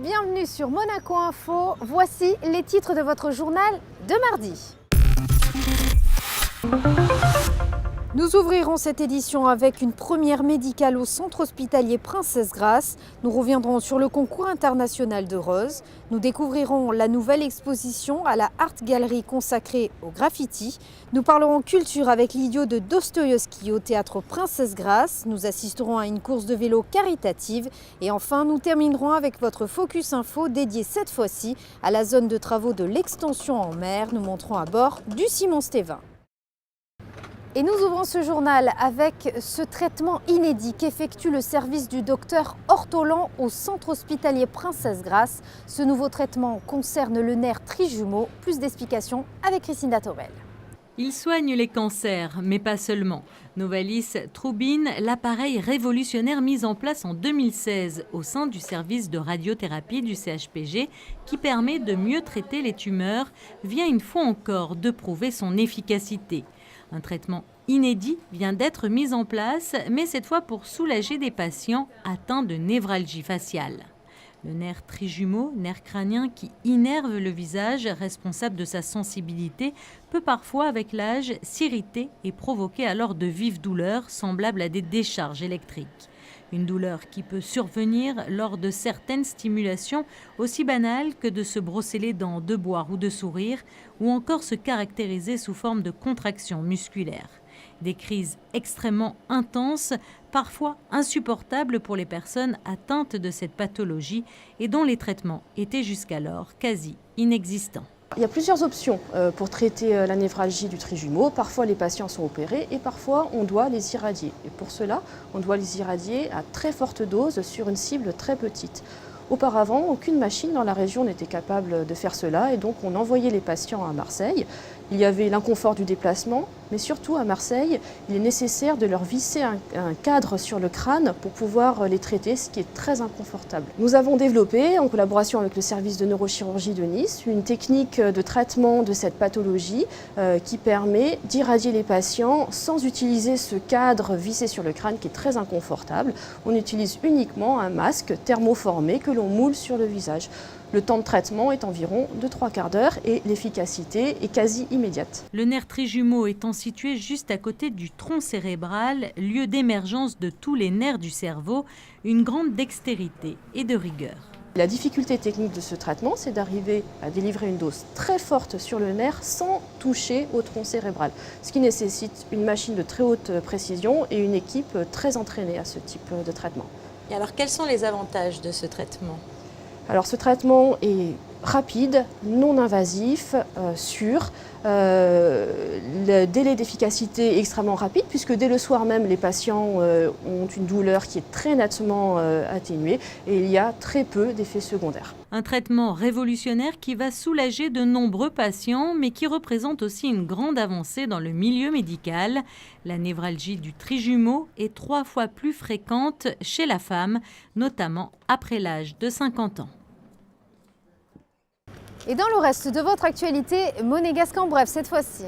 bienvenue sur Monaco Info. Voici les titres de votre journal de mardi. Nous ouvrirons cette édition avec une première médicale au centre hospitalier Princesse Grace. Nous reviendrons sur le concours international de Rose. Nous découvrirons la nouvelle exposition à la Art Gallery consacrée au graffiti. Nous parlerons culture avec l'idiot de Dostoïevski au théâtre Princesse Grace. Nous assisterons à une course de vélo caritative. Et enfin, nous terminerons avec votre Focus Info dédié cette fois-ci à la zone de travaux de l'extension en mer. Nous monterons à bord du Simon Stévin. Et nous ouvrons ce journal avec ce traitement inédit qu'effectue le service du docteur Ortolan au centre hospitalier Princesse Grace. Ce nouveau traitement concerne le nerf trijumeau. Plus d'explications avec Christine Datorel. Il soigne les cancers, mais pas seulement. Novalis Troubine, l'appareil révolutionnaire mis en place en 2016 au sein du service de radiothérapie du CHPG qui permet de mieux traiter les tumeurs, vient une fois encore de prouver son efficacité. Un traitement inédit vient d'être mis en place, mais cette fois pour soulager des patients atteints de névralgie faciale. Le nerf trijumeau, nerf crânien qui innerve le visage, responsable de sa sensibilité, peut parfois, avec l'âge, s'irriter et provoquer alors de vives douleurs semblables à des décharges électriques. Une douleur qui peut survenir lors de certaines stimulations aussi banales que de se brosser les dents, de boire ou de sourire, ou encore se caractériser sous forme de contractions musculaires. Des crises extrêmement intenses, parfois insupportables pour les personnes atteintes de cette pathologie et dont les traitements étaient jusqu'alors quasi inexistants. Il y a plusieurs options pour traiter la névralgie du trijumeau. Parfois, les patients sont opérés et parfois, on doit les irradier. Et pour cela, on doit les irradier à très forte dose sur une cible très petite. Auparavant, aucune machine dans la région n'était capable de faire cela et donc on envoyait les patients à Marseille. Il y avait l'inconfort du déplacement, mais surtout à Marseille, il est nécessaire de leur visser un cadre sur le crâne pour pouvoir les traiter, ce qui est très inconfortable. Nous avons développé, en collaboration avec le service de neurochirurgie de Nice, une technique de traitement de cette pathologie qui permet d'irradier les patients sans utiliser ce cadre vissé sur le crâne qui est très inconfortable. On utilise uniquement un masque thermoformé que l'on moule sur le visage. Le temps de traitement est environ de 3/4 d'heure et l'efficacité est quasi immédiate. Le nerf trijumeau étant situé juste à côté du tronc cérébral, lieu d'émergence de tous les nerfs du cerveau, une grande dextérité et de rigueur. La difficulté technique de ce traitement, c'est d'arriver à délivrer une dose très forte sur le nerf sans toucher au tronc cérébral, ce qui nécessite une machine de très haute précision et une équipe très entraînée à ce type de traitement. Et alors, quels sont les avantages de ce traitement ? Alors ce traitement est rapide, non invasif, sûr. Le délai d'efficacité est extrêmement rapide puisque dès le soir même, les patients ont une douleur qui est très nettement atténuée et il y a très peu d'effets secondaires. Un traitement révolutionnaire qui va soulager de nombreux patients mais qui représente aussi une grande avancée dans le milieu médical. La névralgie du trijumeau est 3 fois plus fréquente chez la femme, notamment après l'âge de 50 ans. Et dans le reste de votre actualité, monégasque en bref cette fois-ci.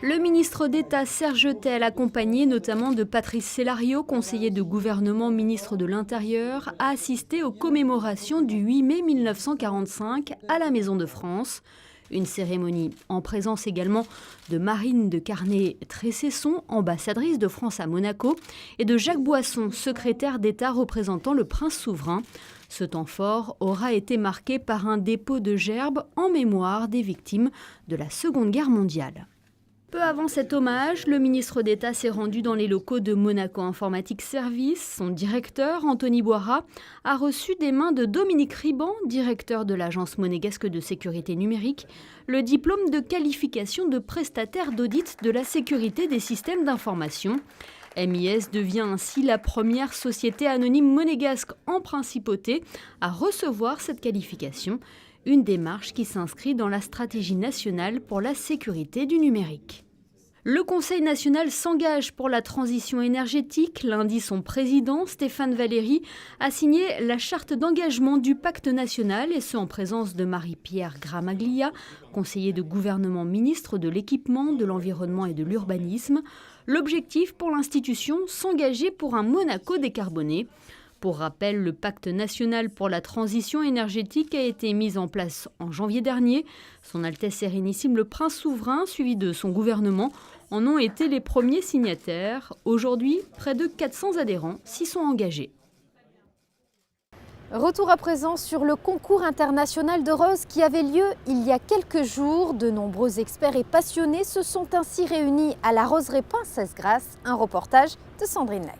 Le ministre d'État Serge Tell, accompagné notamment de Patrice Célario, conseiller de gouvernement, ministre de l'Intérieur, a assisté aux commémorations du 8 mai 1945 à la Maison de France. Une cérémonie en présence également de Marine de Carné-Tressesson, ambassadrice de France à Monaco, et de Jacques Boisson, secrétaire d'État représentant le prince souverain. Ce temps fort aura été marqué par un dépôt de gerbes en mémoire des victimes de la Seconde Guerre mondiale. Peu avant cet hommage, le ministre d'État s'est rendu dans les locaux de Monaco Informatique Service. Son directeur, Anthony Boira, a reçu des mains de Dominique Riban, directeur de l'Agence monégasque de sécurité numérique, le diplôme de qualification de prestataire d'audit de la sécurité des systèmes d'information. MIS devient ainsi la première société anonyme monégasque en principauté à recevoir cette qualification, une démarche qui s'inscrit dans la stratégie nationale pour la sécurité du numérique. Le Conseil national s'engage pour la transition énergétique. Lundi, son président, Stéphane Valéry, a signé la charte d'engagement du pacte national, et ce en présence de Marie-Pierre Gramaglia, conseiller de gouvernement ministre de l'équipement, de l'environnement et de l'urbanisme. L'objectif pour l'institution, s'engager pour un Monaco décarboné. Pour rappel, le pacte national pour la transition énergétique a été mis en place en janvier dernier. Son Altesse Sérénissime, le Prince souverain, suivi de son gouvernement, en ont été les premiers signataires. Aujourd'hui, près de 400 adhérents s'y sont engagés. Retour à présent sur le concours international de rose qui avait lieu il y a quelques jours. De nombreux experts et passionnés se sont ainsi réunis à la roseraie Princesse Grace. Un reportage de Sandrine Nègre.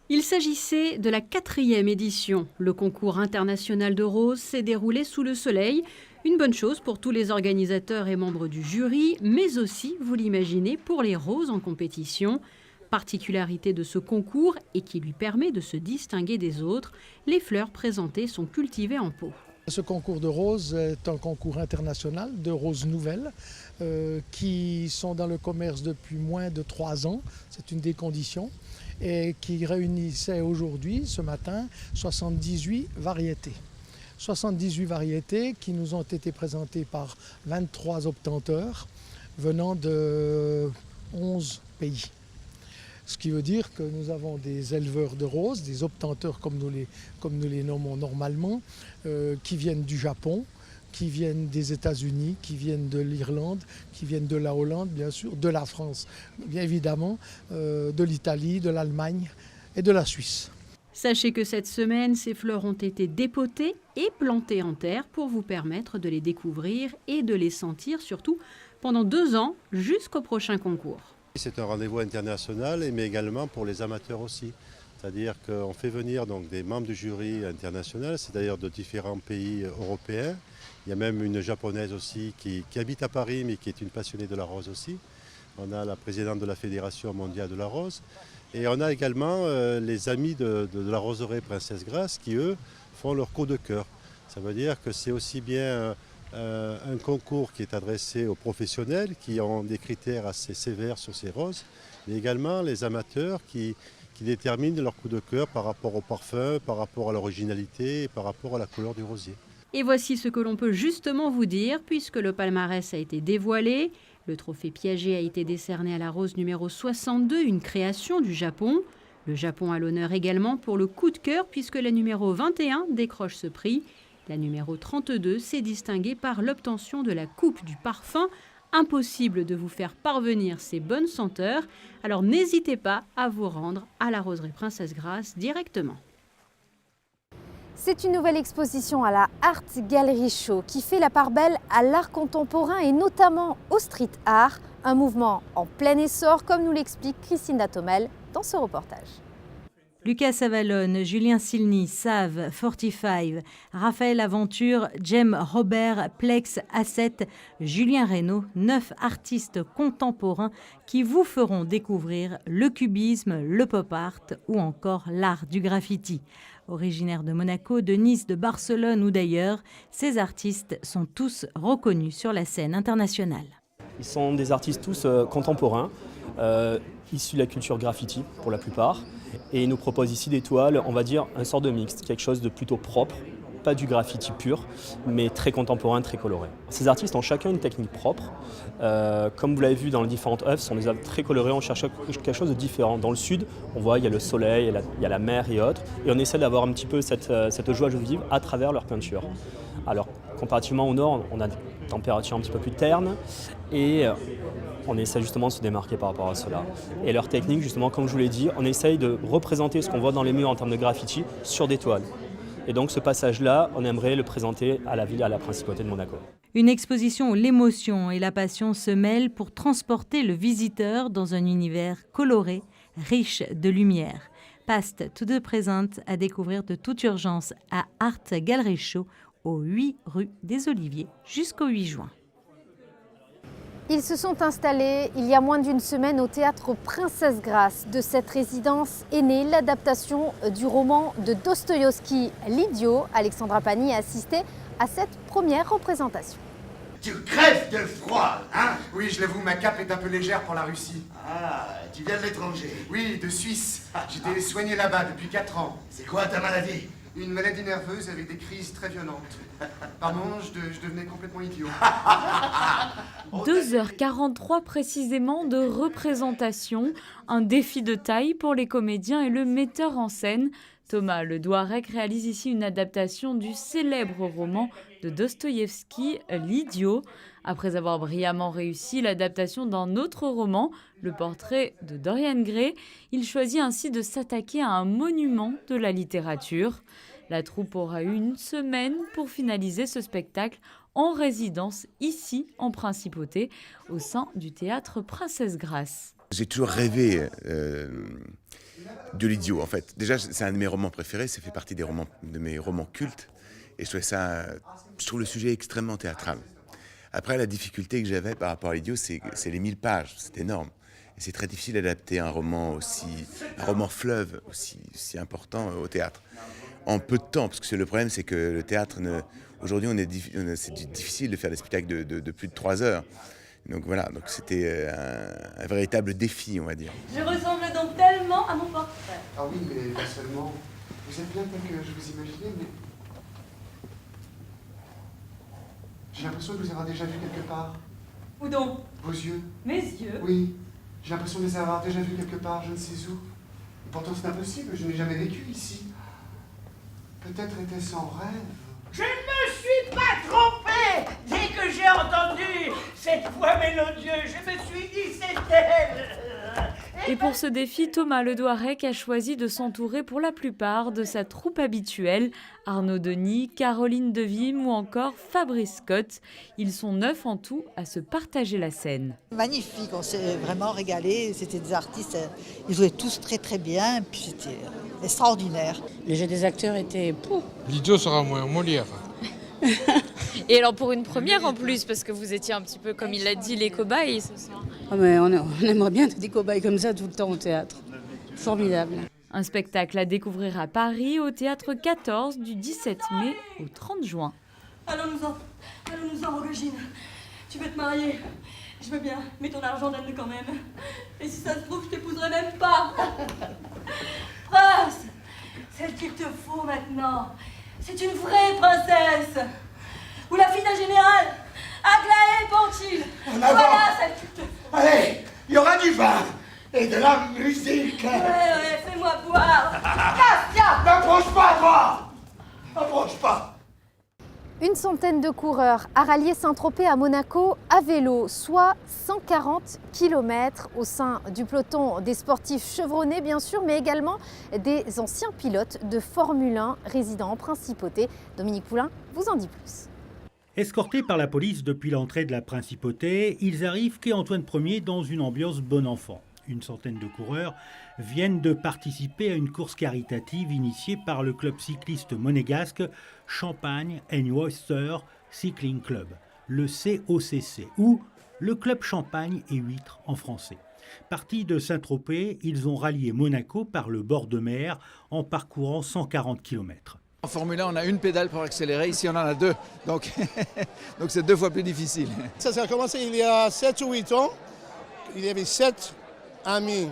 Il s'agissait de la 4e édition. Le concours international de rose s'est déroulé sous le soleil. Une bonne chose pour tous les organisateurs et membres du jury, mais aussi, vous l'imaginez, pour les roses en compétition. Particularité de ce concours et qui lui permet de se distinguer des autres, les fleurs présentées sont cultivées en pot. Ce concours de roses est un concours international de roses nouvelles qui sont dans le commerce depuis moins de 3 ans. C'est une des conditions. Et qui réunissait aujourd'hui, ce matin, 78 variétés. 78 variétés qui nous ont été présentées par 23 obtenteurs venant de 11 pays. Ce qui veut dire que nous avons des éleveurs de roses, des obtenteurs comme nous les nommons normalement, qui viennent du Japon, qui viennent des États-Unis, qui viennent de l'Irlande, qui viennent de la Hollande, bien sûr, de la France, bien évidemment, de l'Italie, de l'Allemagne et de la Suisse. Sachez que cette semaine, ces fleurs ont été dépotées et plantées en terre pour vous permettre de les découvrir et de les sentir, surtout pendant 2 ans, jusqu'au prochain concours. C'est un rendez-vous international, mais également pour les amateurs aussi. C'est-à-dire qu'on fait venir donc des membres du jury international, c'est-à-dire de différents pays européens. Il y a même une japonaise aussi qui habite à Paris, mais qui est une passionnée de la rose aussi. On a la présidente de la Fédération mondiale de la rose. Et on a également les amis de la roseraie Princesse Grace qui, eux, font leur coup de cœur. Ça veut dire que c'est aussi bien un concours qui est adressé aux professionnels qui ont des critères assez sévères sur ces roses, mais également les amateurs qui déterminent leur coup de cœur par rapport au parfum, par rapport à l'originalité et par rapport à la couleur du rosier. Et voici ce que l'on peut justement vous dire, puisque le palmarès a été dévoilé. Le trophée Piaget a été décerné à la rose numéro 62, une création du Japon. Le Japon a l'honneur également pour le coup de cœur, puisque la numéro 21 décroche ce prix. La numéro 32 s'est distinguée par l'obtention de la coupe du parfum. Impossible de vous faire parvenir ces bonnes senteurs, alors n'hésitez pas à vous rendre à la roseraie Princesse Grace directement. C'est une nouvelle exposition à la Art Gallery Show qui fait la part belle à l'art contemporain et notamment au street art, un mouvement en plein essor comme nous l'explique Christine Datomel dans ce reportage. Lucas Savalone, Julien Silny, Save, 45, Raphaël Aventure, Jem Robert, Plex, Asset, Julien Reynaud, 9 artistes contemporains qui vous feront découvrir le cubisme, le pop art ou encore l'art du graffiti. Originaires de Monaco, de Nice, de Barcelone ou d'ailleurs, ces artistes sont tous reconnus sur la scène internationale. Ils sont des artistes tous contemporains, issus de la culture graffiti pour la plupart. Et ils nous proposent ici des toiles, on va dire un sort de mixte, quelque chose de plutôt propre, pas du graffiti pur, mais très contemporain, très coloré. Ces artistes ont chacun une technique propre. Comme vous l'avez vu dans les différentes œuvres, ce sont des œuvres très colorées, on cherche quelque chose de différent. Dans le sud, on voit il y a le soleil, il y a la mer et autres, et on essaie d'avoir un petit peu cette joie de vivre à travers leur peinture. Alors, comparativement au nord, on a des températures un petit peu plus ternes, et on essaie justement de se démarquer par rapport à cela. Et leur technique, justement, comme je vous l'ai dit, on essaye de représenter ce qu'on voit dans les murs en termes de graffiti sur des toiles. Et donc ce passage-là, on aimerait le présenter à la ville, à la principauté de Monaco. Une exposition où l'émotion et la passion se mêlent pour transporter le visiteur dans un univers coloré, riche de lumière. Past to the present à découvrir de toute urgence à Art Gallery Show au 8 rue des Oliviers jusqu'au 8 juin. Ils se sont installés il y a moins d'une semaine au théâtre Princesse Grace. De cette résidence est née l'adaptation du roman de Dostoïevski, L'Idiot. Alexandra Pani a assisté à cette première représentation. Tu crèves de froid, hein? Oui, je l'avoue, ma cape est un peu légère pour la Russie. Ah, tu viens de l'étranger? Oui, de Suisse. J'étais soigné là-bas depuis 4 ans. C'est quoi ta maladie? Une maladie nerveuse avec des crises très violentes. Par moments, je devenais complètement idiot. 2h43 précisément de représentation, un défi de taille pour les comédiens et le metteur en scène. Thomas Le Douarec réalise ici une adaptation du célèbre roman de Dostoïevski, L'Idiot. Après avoir brillamment réussi l'adaptation d'un autre roman, Le Portrait de Dorian Gray, il choisit ainsi de s'attaquer à un monument de la littérature. La troupe aura eu une semaine pour finaliser ce spectacle en résidence ici en Principauté, au sein du théâtre Princesse Grace. J'ai toujours rêvé de l'Idiot, en fait. Déjà, c'est un de mes romans préférés, ça fait partie de mes romans cultes. Et je trouve le sujet extrêmement théâtral. Après, la difficulté que j'avais par rapport à l'Idiot, c'est les 1000 pages, c'est énorme. Et c'est très difficile d'adapter un roman fleuve aussi important au théâtre. En peu de temps, parce que le problème, c'est que le théâtre, aujourd'hui, c'est difficile de faire des spectacles de plus de 3 heures. Donc voilà, c'était un véritable défi, on va dire. Je ressemble donc tellement à mon portrait. Ah oui, mais pas seulement. Vous êtes bien tel que je vous imaginais, mais... J'ai l'impression de vous avoir déjà vu quelque part. Où donc? Vos yeux. Mes yeux? Oui, j'ai l'impression de les avoir déjà vus quelque part, je ne sais où. Et pourtant c'est impossible, je n'ai jamais vécu ici. Peut-être était-ce en rêve. Je ne me suis pas trompé. Dès que j'ai entendu cette voix mélodieuse, je me suis dit c'est elle. Et pour ce défi, Thomas Le Douarec a choisi de s'entourer pour la plupart de sa troupe habituelle, Arnaud Denis, Caroline Devim ou encore Fabrice Scott. Ils sont 9 en tout à se partager la scène. Magnifique, on s'est vraiment régalé. C'était des artistes, ils jouaient tous très très bien, puis c'était extraordinaire. Le jeu des acteurs était... L'Idiot sera Molière. Et alors pour une première en plus, parce que vous étiez un petit peu, comme il l'a dit, les cobayes ce soir. Oh mais on aimerait bien être des cobayes comme ça tout le temps au théâtre. Formidable. Un spectacle à découvrir à Paris, au Théâtre 14, du 17 mai au 30 juin. Allons-nous-en, Rogine. Tu veux te marier? Je veux bien, mais ton argent donne-le quand même. Et si ça se trouve, je t'épouserai même pas. Prince, celle qu'il te faut maintenant, c'est une vraie princesse. Ou la fille d'un général, Aglaé Pantil. Voilà celle qu'il te faut. Allez, il y aura du vin et de la musique. Ouais, fais-moi boire. Tiens, n'approche pas, toi. N'approche pas. Une centaine de coureurs a rallié Saint-Tropez à Monaco à vélo, soit 140 km au sein du peloton des sportifs chevronnés bien sûr, mais également des anciens pilotes de Formule 1 résidant en Principauté. Dominique Poulain vous en dit plus. Escortés par la police depuis l'entrée de la Principauté, ils arrivent quai Antoine Ier dans une ambiance bon enfant. Une centaine de coureurs viennent de participer à une course caritative initiée par le club cycliste monégasque Champagne and Oyster Cycling Club, le COCC, ou le club Champagne et Huîtres en français. Partis de Saint-Tropez, ils ont rallié Monaco par le bord de mer en parcourant 140 km. En Formule 1, on a une pédale pour accélérer, ici on en a 2, donc c'est 2 fois plus difficile. Ça a commencé il y a 7 ou 8 ans. Il y avait 7 amis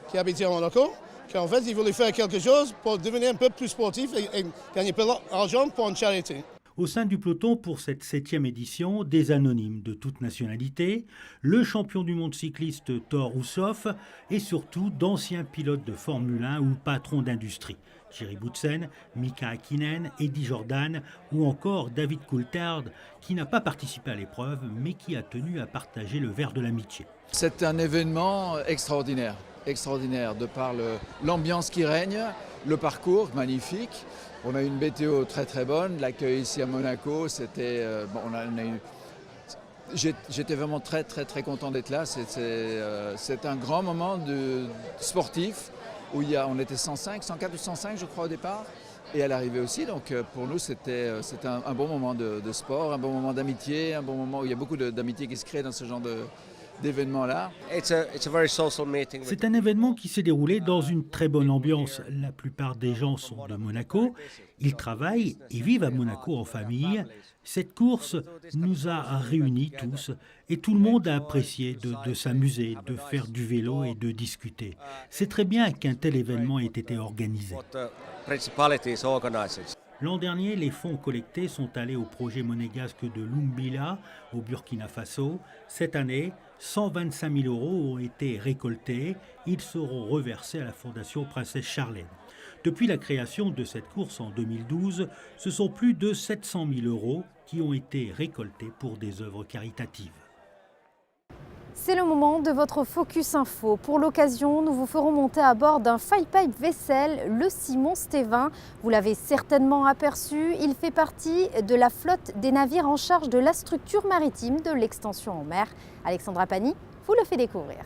qui habitaient à Monaco, qui en fait ils voulaient faire quelque chose pour devenir un peu plus sportif et gagner plus d'argent pour une charité. Au sein du peloton, pour cette 7e édition, des anonymes de toute nationalité, le champion du monde cycliste Thor Hushoff et surtout d'anciens pilotes de Formule 1 ou patrons d'industrie. Thierry Boutsen, Mika Hakkinen, Eddie Jordan ou encore David Coulthard, qui n'a pas participé à l'épreuve mais qui a tenu à partager le verre de l'amitié. C'est un événement extraordinaire de par l'ambiance qui règne, le parcours magnifique. On a une météo très très bonne, l'accueil ici à Monaco, c'était... J'étais vraiment très très très content d'être là, c'est un grand moment sportif où on était 105, 104 ou 105 je crois au départ, et à l'arrivée aussi, donc pour nous c'était un bon moment de sport, un bon moment d'amitié, un bon moment où il y a beaucoup d'amitié qui se crée dans ce genre d'événements-là. C'est un événement qui s'est déroulé dans une très bonne ambiance. La plupart des gens sont de Monaco. Ils travaillent et vivent à Monaco en famille. Cette course nous a réunis tous et tout le monde a apprécié de s'amuser, de faire du vélo et de discuter. C'est très bien qu'un tel événement ait été organisé. L'an dernier, les fonds collectés sont allés au projet monégasque de Lumbila, au Burkina Faso. Cette année, 125 000 € ont été récoltés. Ils seront reversés à la Fondation Princesse Charlène. Depuis la création de cette course en 2012, ce sont plus de 700 000 € qui ont été récoltés pour des œuvres caritatives. C'est le moment de votre Focus Info. Pour l'occasion, nous vous ferons monter à bord d'un Five-Pipe Vessel, le Simon Stévin. Vous l'avez certainement aperçu, il fait partie de la flotte des navires en charge de la structure maritime de l'extension en mer. Alexandra Pani vous le fait découvrir.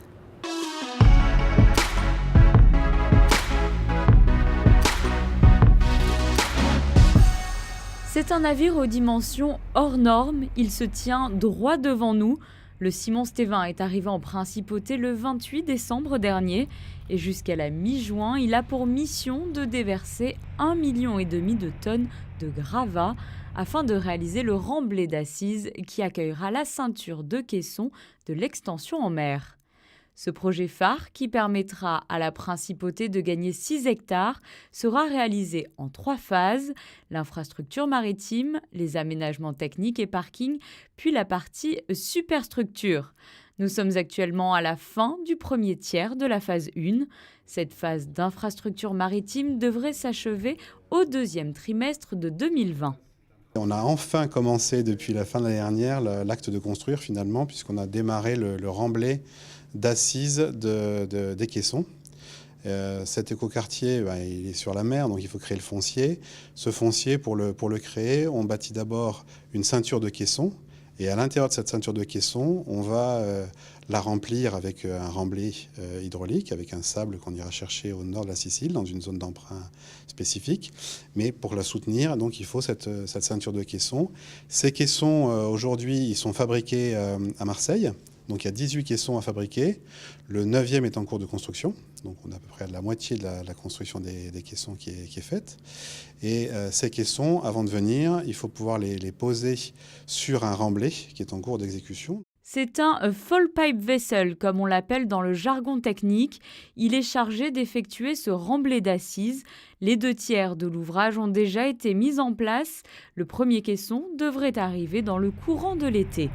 C'est un navire aux dimensions hors normes, il se tient droit devant nous. Le Simon Stévin est arrivé en principauté le 28 décembre dernier et jusqu'à la mi-juin, il a pour mission de déverser 1,5 million de tonnes de gravats afin de réaliser le remblai d'assises qui accueillera la ceinture de caissons de l'extension en mer. Ce projet phare, qui permettra à la principauté de gagner 6 hectares, sera réalisé en 3 phases, l'infrastructure maritime, les aménagements techniques et parkings, puis la partie superstructure. Nous sommes actuellement à la fin du premier tiers de la phase 1. Cette phase d'infrastructure maritime devrait s'achever au 2e trimestre de 2020. On a enfin commencé depuis la fin de l'année dernière l'acte de construire finalement, puisqu'on a démarré le remblai d'assises des caissons. Cet écoquartier, il est sur la mer, donc il faut créer le foncier. Ce foncier, pour le créer, on bâtit d'abord une ceinture de caissons. Et à l'intérieur de cette ceinture de caissons, on va la remplir avec un remblai hydraulique, avec un sable qu'on ira chercher au nord de la Sicile, dans une zone d'emprunt spécifique. Mais pour la soutenir, donc, il faut cette ceinture de caissons. Ces caissons, aujourd'hui, ils sont fabriqués à Marseille. Donc il y a 18 caissons à fabriquer. Le 9e est en cours de construction. Donc on a à peu près la moitié de la construction des caissons qui est faite. Et ces caissons, avant de venir, il faut pouvoir les poser sur un remblai qui est en cours d'exécution. C'est un full pipe vessel, comme on l'appelle dans le jargon technique. Il est chargé d'effectuer ce remblai d'assises. Les 2 tiers de l'ouvrage ont déjà été mis en place. Le premier caisson devrait arriver dans le courant de l'été.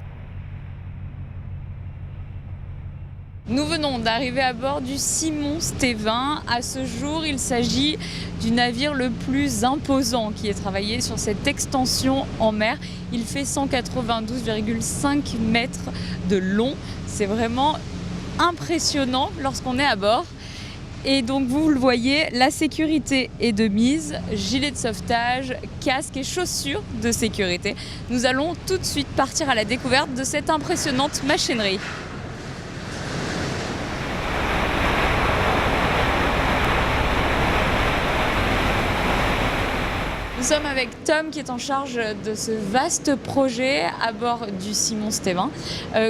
Nous venons d'arriver à bord du Simon Stévin. À ce jour, il s'agit du navire le plus imposant qui ait travaillé sur cette extension en mer. Il fait 192,5 mètres de long. C'est vraiment impressionnant lorsqu'on est à bord. Et donc vous le voyez, la sécurité est de mise, gilet de sauvetage, casque et chaussures de sécurité. Nous allons tout de suite partir à la découverte de cette impressionnante machinerie. Nous sommes avec Tom qui est en charge de ce vaste projet à bord du Simon Stévin.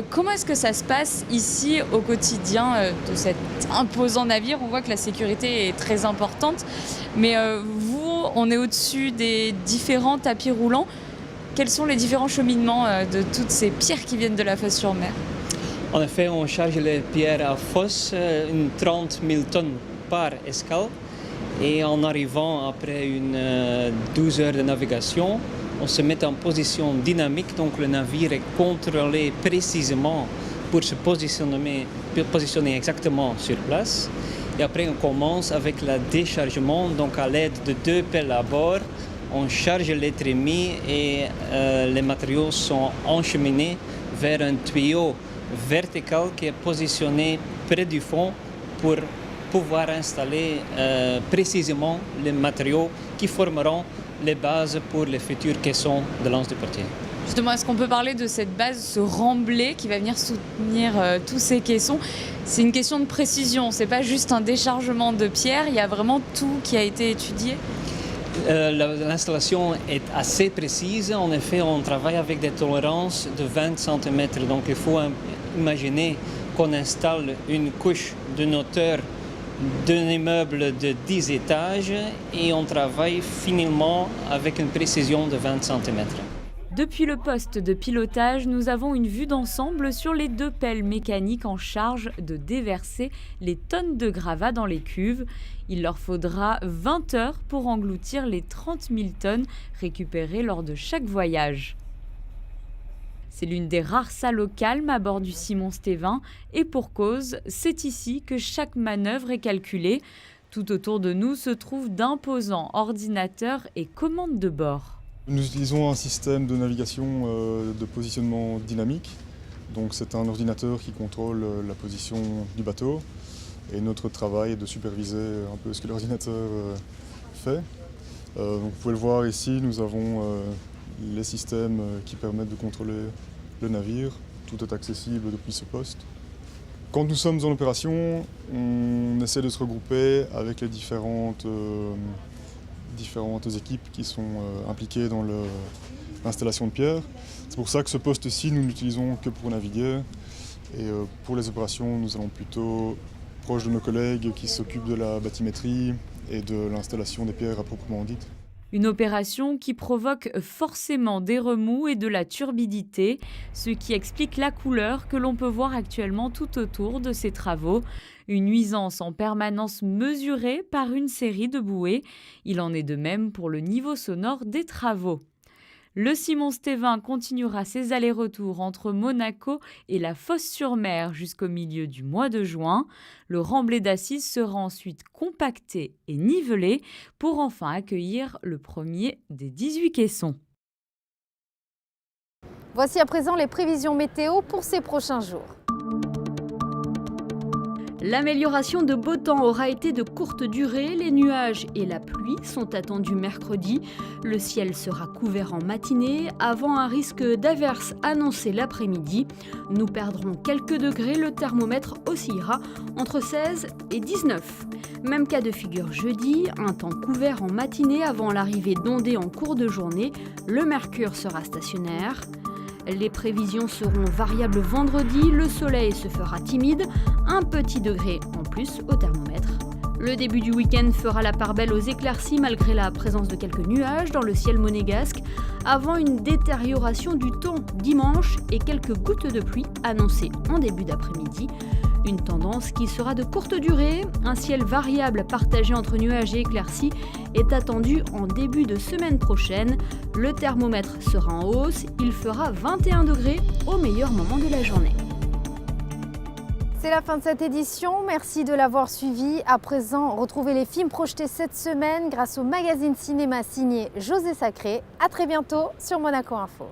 Comment est-ce que ça se passe ici au quotidien de cet imposant navire? On voit que la sécurité est très importante, mais vous, on est au-dessus des différents tapis roulants. Quels sont les différents cheminements de toutes ces pierres qui viennent de la Fos-sur-Mer? En effet, on charge les pierres à Fos, une 30 000 tonnes par escale. Et en arrivant après 12 heures de navigation, on se met en position dynamique, donc le navire est contrôlé précisément pour se positionner exactement sur place. Et après on commence avec le déchargement, donc à l'aide de 2 pelles à bord, on charge les trémies et les matériaux sont encheminés vers un tuyau vertical qui est positionné près du fond pour pouvoir installer précisément les matériaux qui formeront les bases pour les futurs caissons de l'Anse du Portier. Justement, est-ce qu'on peut parler de cette base, ce remblai qui va venir soutenir tous ces caissons? C'est une question de précision, c'est pas juste un déchargement de pierre, il y a vraiment tout qui a été étudié? L'installation est assez précise. En effet, on travaille avec des tolérances de 20 cm. Donc il faut imaginer qu'on installe une couche d'une hauteur d'un immeuble de 10 étages et on travaille finement avec une précision de 20 cm. Depuis le poste de pilotage, nous avons une vue d'ensemble sur les 2 pelles mécaniques en charge de déverser les tonnes de gravats dans les cuves. Il leur faudra 20 heures pour engloutir les 30 000 tonnes récupérées lors de chaque voyage. C'est l'une des rares salles au calme à bord du Simon Stévin et pour cause, c'est ici que chaque manœuvre est calculée. Tout autour de nous se trouvent d'imposants ordinateurs et commandes de bord. Nous utilisons un système de navigation de positionnement dynamique. Donc c'est un ordinateur qui contrôle la position du bateau et notre travail est de superviser un peu ce que l'ordinateur fait. Donc vous pouvez le voir ici, nous avons les systèmes qui permettent de contrôler le navire. Tout est accessible depuis ce poste. Quand nous sommes en opération, on essaie de se regrouper avec les différentes équipes qui sont impliquées dans l'installation de pierres. C'est pour ça que ce poste-ci, nous n'utilisons que pour naviguer. Et pour les opérations, nous allons plutôt proche de nos collègues qui s'occupent de la bathymétrie et de l'installation des pierres à proprement dite. Une opération qui provoque forcément des remous et de la turbidité, ce qui explique la couleur que l'on peut voir actuellement tout autour de ces travaux. Une nuisance en permanence mesurée par une série de bouées. Il en est de même pour le niveau sonore des travaux. Le Simon Stévin continuera ses allers-retours entre Monaco et la Fosse-sur-Mer jusqu'au milieu du mois de juin. Le remblai d'assises sera ensuite compacté et nivelé pour enfin accueillir le premier des 18 caissons. Voici à présent les prévisions météo pour ces prochains jours. L'amélioration de beau temps aura été de courte durée. Les nuages et la pluie sont attendus mercredi. Le ciel sera couvert en matinée avant un risque d'averse annoncé l'après-midi. Nous perdrons quelques degrés. Le thermomètre oscillera entre 16 et 19. Même cas de figure jeudi, un temps couvert en matinée avant l'arrivée d'ondées en cours de journée. Le mercure sera stationnaire. Les prévisions seront variables vendredi, le soleil se fera timide, un petit degré en plus au thermomètre. Le début du week-end fera la part belle aux éclaircies malgré la présence de quelques nuages dans le ciel monégasque, avant une détérioration du temps dimanche et quelques gouttes de pluie annoncées en début d'après-midi. Une tendance qui sera de courte durée, un ciel variable partagé entre nuages et éclaircies est attendu en début de semaine prochaine. Le thermomètre sera en hausse, il fera 21 degrés au meilleur moment de la journée. C'est la fin de cette édition, merci de l'avoir suivi. À présent, retrouvez les films projetés cette semaine grâce au magazine cinéma signé José Sacré. À très bientôt sur Monaco Info.